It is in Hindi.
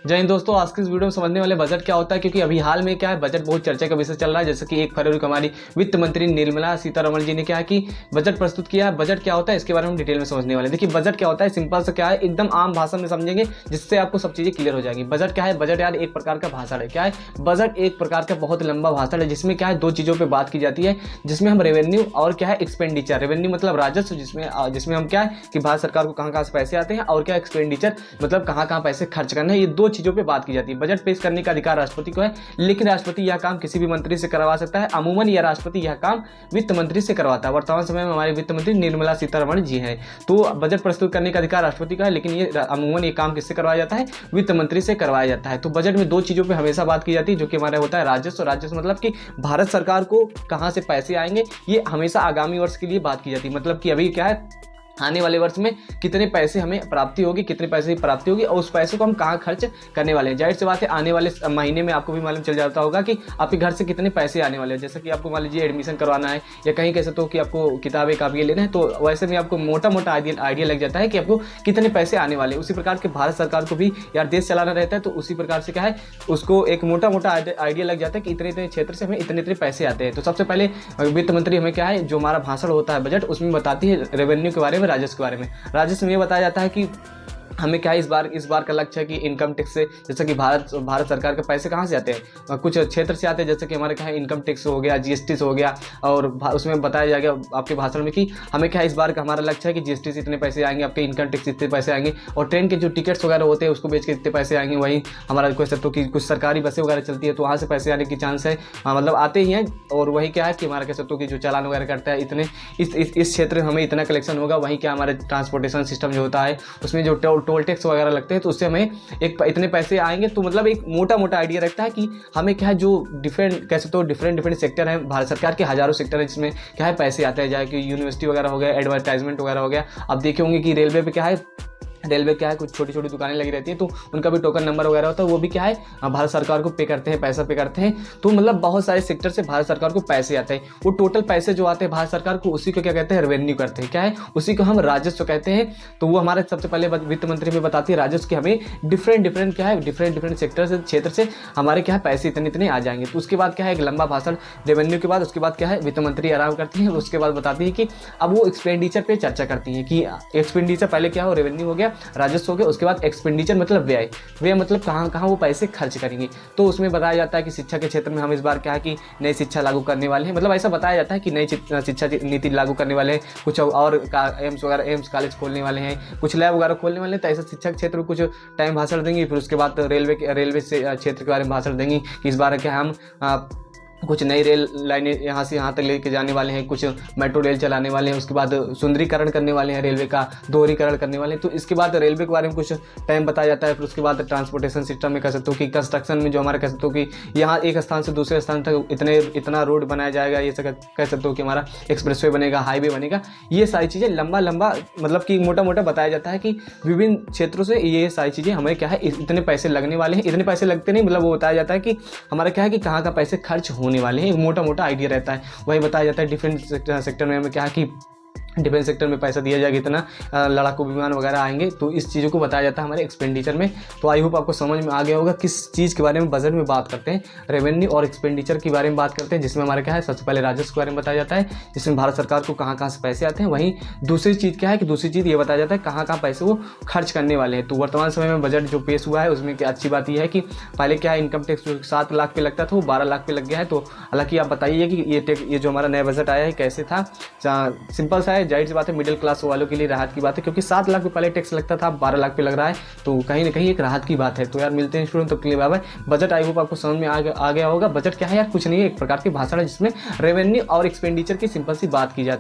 जय हिंद दोस्तों, आज की इस वीडियो में समझने वाले बजट क्या होता है, क्योंकि अभी हाल में क्या है बजट बहुत चर्चा का विषय चल रहा है। जैसे कि 1 फरवरी को हमारी वित्त मंत्री निर्मला सीतारमण जी ने क्या है कि बजट प्रस्तुत किया है। बजट क्या होता है इसके बारे में हम डिटेल में समझने वाले हैं। देखिए बजट क्या होता है, सिंपल से क्या है, एकदम आम भाषा में समझेंगे जिससे आपको सब चीजें क्लियर हो जाएगी। बजट क्या है, बजट यार एक प्रकार का भाषण है। क्या है बजट, एक प्रकार का बहुत लंबा भाषण है जिसमें क्या है दो चीजों पर बात की जाती है, जिसमें हम रेवेन्यू और क्या है एक्सपेंडिचर। रेवेन्यू मतलब राजस्व, जिसमें हम क्या है कि भारत सरकार को कहाँ से पैसे आते हैं, और क्या एक्सपेंडिचर मतलब कहाँ पैसे खर्च करना है। ये दो चीजों पर बात की जाती है। बजट पेश करने का अधिकार राष्ट्रपति को है, लेकिन राष्ट्रपति यह काम किसी भी मंत्री से करवा सकता है। अमूमन यह राष्ट्रपति यह काम वित्त मंत्री से करवाता है। वर्तमान समय में हमारे वित्त मंत्री निर्मला सीतारमण जी हैं। तो बजट प्रस्तुत करने का अधिकार राष्ट्रपति का है, लेकिन ये अमूमन ये काम किससे करवाया जाता है, वित्त मंत्री से करवाया जाता है। तो बजट में दो चीजों पर हमेशा बात की जाती है, जो कि हमारा होता है राजस्व। राजस्व मतलब कि भारत सरकार को कहां से पैसे आएंगे, ये हमेशा आगामी वर्ष के लिए बात की जाती है। मतलब कि अभी क्या है आने वाले वर्ष में कितने पैसे हमें प्राप्ति होगी, कितने पैसे की प्राप्ति होगी, और उस पैसे को हम कहाँ खर्च करने वाले हैं। जाहिर सी बात है आने वाले महीने में आपको भी मालूम चल जाता होगा कि आपके घर से कितने पैसे आने वाले हैं। जैसे कि आपको मान लीजिए एडमिशन करवाना है, या कहीं कह सकते हो कि आपको किताबें कापियाँ लेना है, तो वैसे में आपको मोटा मोटा आइडिया लग जाता है कि आपको कितने पैसे आने वाले हैं। उसी प्रकार के भारत सरकार को भी यार देश चलाना रहता है, तो उसी प्रकार से क्या है उसको एक मोटा मोटा आइडिया लग जाता है कि इतने इतने क्षेत्र से हमें इतने इतने पैसे आते हैं। तो सबसे पहले वित्त मंत्री हमें क्या है, जो हमारा भाषण होता है बजट, उसमें बताती है रेवेन्यू के बारे में, राजस्व के बारे में। राजस्व में यह बताया जाता है कि हमें क्या है इस बार का लक्ष्य है कि इनकम टैक्स से, जैसे कि भारत सरकार के पैसे कहाँ से आते हैं, कुछ क्षेत्र से आते हैं। जैसे कि हमारे क्या है इनकम टैक्स हो गया, जीएसटी से हो गया, और उसमें बताया जाएगा आपके भाषण में कि हमें क्या है इस बार का हमारा लक्ष्य है कि जीएसटी से इतने पैसे आएंगे, आपके इनकम टैक्स इतने पैसे आएंगे, और ट्रेन के जो टिकट्स वगैरह होते हैं उसको बेच के इतने पैसे आएंगे। वहीं हमारा कोई सकते कि कुछ सरकारी बसें वगैरह चलती है तो वहाँ से पैसे आने की चांस है, मतलब आते ही हैं। और वही क्या है कि हमारा कह सकते हो कि जो चालान वगैरह करता है इतने इस क्षेत्र में हमें इतना कलेक्शन होगा। वहीं क्या हमारे ट्रांसपोर्टेशन सिस्टम जो होता है उसमें जो टोल टैक्स वगैरह लगते हैं, तो उससे हमें इतने पैसे आएंगे। तो मतलब एक मोटा मोटा आइडिया रखता है कि हमें क्या है जो डिफरेंट कह सकते हो डिफरेंट सेक्टर है, भारत सरकार के हजारों सेक्टर है जिसमें क्या है पैसे आते हैं। जाए कि यूनिवर्सिटी वगैरह हो गया, एडवर्टाइजमेंट वगैरह हो गया। अब देखे होंगे कि रेलवे पे क्या है, रेलवे क्या है कुछ छोटी छोटी दुकानें लगी रहती हैं, तो उनका भी टोकन नंबर वगैरह होता है, वो भी क्या है भारत सरकार को पे करते हैं, पैसा पे करते हैं। तो मतलब बहुत सारे सेक्टर से भारत सरकार को पैसे आते हैं। वो टोटल पैसे जो आते हैं भारत सरकार को, उसी को क्या कहते हैं, रेवेन्यू करते हैं। क्या है उसी को हम राजस्व कहते हैं। तो वो हमारे सबसे पहले वित्त मंत्री में बताती है राजस्व की हमें डिफरेंट क्या है डिफरेंट सेक्टर से, क्षेत्र से हमारे क्या है पैसे इतने इतने आ जाएंगे। तो उसके बाद क्या है एक लंबा भाषण रेवेन्यू के बाद, उसके बाद क्या है वित्त मंत्री आराम करती है, उसके बाद बताती है कि अब वो एक्सपेंडिचर पे चर्चा करती है कि एक्सपेंडिचर पहले क्या हो, रेवेन्यू हो गया, राजस्व हो गया, उसके बाद एक्सपेंडिचर मतलब व्यय मतलब कहाँ वो पैसे खर्च करेंगे। तो उसमें बताया जाता है कि शिक्षा के क्षेत्र में हम इस बार क्या है कि नई शिक्षा लागू करने वाले हैं। मतलब ऐसा बताया जाता है कि नई शिक्षा नीति लागू करने वाले हैं, कुछ और एम्स कॉलेज खोलने वाले हैं, कुछ लैब वगैरह खोलने वाले हैं। तो ऐसा शिक्षा के क्षेत्र में कुछ टाइम भाषण देंगी। फिर उसके बाद रेलवे से क्षेत्र के बारे में भाषण देंगी कि इस बार क्या हम कुछ नई रेल लाइनें यहाँ से यहाँ तक लेके जाने वाले हैं, कुछ मेट्रो रेल चलाने वाले हैं, उसके बाद सुंदरीकरण करने वाले हैं, रेलवे का दोहरीकरण करने वाले हैं। तो इसके बाद रेलवे के बारे में कुछ टाइम बताया जाता है। फिर उसके बाद ट्रांसपोर्टेशन सिस्टम में कह सकते हो कि कंस्ट्रक्शन में जो हमारा कह सकते हो कि यहाँ एक स्थान से दूसरे स्थान तक इतना रोड बनाया जाएगा, ये सब कह सकते हो कि हमारा एक्सप्रेसवे बनेगा, हाईवे बनेगा। ये सारी चीज़ें लंबा मतलब कि मोटा मोटा बताया जाता है कि विभिन्न क्षेत्रों से ये सारी चीज़ें हमें क्या है इतने पैसे लगने वाले हैं। इतने पैसे लगते नहीं, मतलब वो बताया जाता है कि हमारा क्या है कि कहाँ का पैसे खर्च होने वाले हैं, एक मोटा मोटा आइडिया रहता है। वही बताया जाता है डिफरेंट सेक्टर में हमें क्या है कि डिफेंस सेक्टर में पैसा दिया जाएगा, इतना लड़ाकू विमान वगैरह आएंगे। तो इस चीज़ों को बताया जाता है हमारे एक्सपेंडिचर में। तो आई होप आपको समझ में आ गया होगा किस चीज़ के बारे में बजट में बात करते हैं। रेवेन्यू और एक्सपेंडिचर के बारे में बात करते हैं, जिसमें हमारा क्या है सबसे पहले राजस्व के बारे में बताया जाता है, जिसमें भारत सरकार को कहाँ से पैसे आते हैं। वहीं दूसरी चीज़ क्या है कि दूसरी चीज़ ये बताया जाता है कहाँ पैसे वो खर्च करने वाले हैं। तो वर्तमान समय में बजट जो पेश हुआ है उसमें क्या अच्छी बात यह है कि पहले क्या है इनकम टैक्स 7 लाख पे लगता था, वो 12 लाख पे लग गया है। तो हालांकि आप बताइए कि ये जो हमारा नया बजट आया है कैसे था। सिंपल सा है, जाहिर सी बात है मिडिल क्लास वालों के लिए राहत की बात है, क्योंकि 7 लाख पे पहले टैक्स लगता था, 12 लाख पे लग रहा है। तो कहीं ना कहीं एक राहत की बात है। तो यार मिलते हैं स्टूडेंट, तब के लिए bye bye. But I hope आपको समझ में आ गया होगा। बजट क्या है यार, कुछ नहीं है, एक प्रकार की भाषण है जिसमें रेवेन्यू और एक्सपेंडिचर की सिंपल सी बात की जाती है।